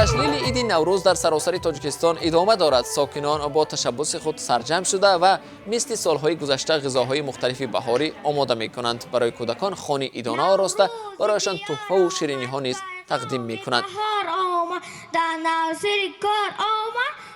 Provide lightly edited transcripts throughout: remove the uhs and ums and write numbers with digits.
تشلیل عید نوروز در سراسر تاجیکستان ادامه دارد. ساکنان با تشبث خود سرجم شده و مثل سالهای گذشته غذاهای مختلف بهاری آماده می کنند. برای کودکان خانه عیدانه آراسته برایشان تحفه و شیرینی ها نیز تقدیم می کنند.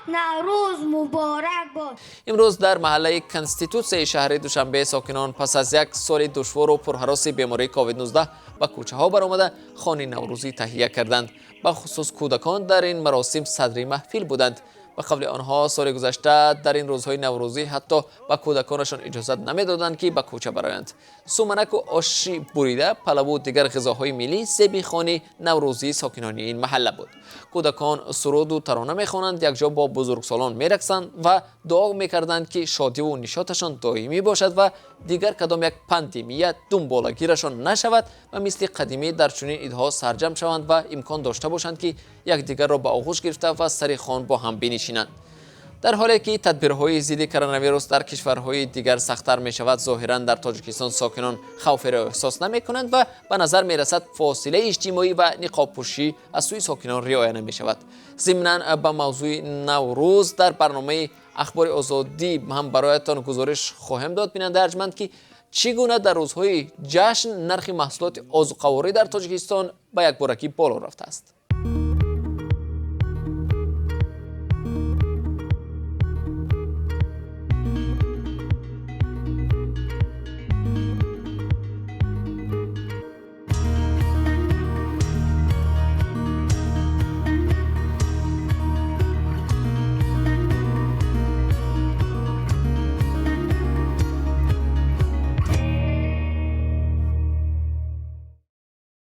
نوروز مبارک باد. امروز در محله کنستیتوسیای شهر دوشنبه ساکنان پس از یک سال دشوار و پرهراس بیماری کووید 19 به کوچه ها برآمده خانه نوروزی تهیه کردند. به خصوص کودکان در این مراسم صدر محفل بودند. به قول آنها سال گذشته در این روزهای نوروزی حتی به کودکانشان اجازه نمیدادند که به کوچه برایند. سومنک و آش بریده، پلو و دیگر غذاهای ملی سبی خانه نوروزی ساکنان این محله بود. کودکان سرود و ترانه میخوانند، یکجا با بزرگسالان میرقصند و دعا میکردند که شادی و نشاطشان دائمی باشد و دیگر کدام یک پاندمی دنبالگیرشان نشود و مثل قدیمی در چنین عیدها سرجم شوند و امکان داشته باشند که یکدیگر را به آغوش گرفته و سر خوان با هم بنشینند. در حالی که تدبیرهای ضد کرونا ویروس در کشورهای دیگر سخت‌تر می شود، ظاهراً در تاجیکستان ساکنان خوفی را احساس نمی کنند و به نظر می رسد فاصله اجتماعی و نقاب پوشی از سوی ساکنان رعایت نمی شود. ضمناً به موضوع نوروز در برنامه اخبار آزادی هم برایتان گزارش خواهم داد. بیننده ارجمند که چگونه در روزهای جشن نرخ محصولات آذوقه‌واری در تاجیکستان به یک بارگی بالا رفته است.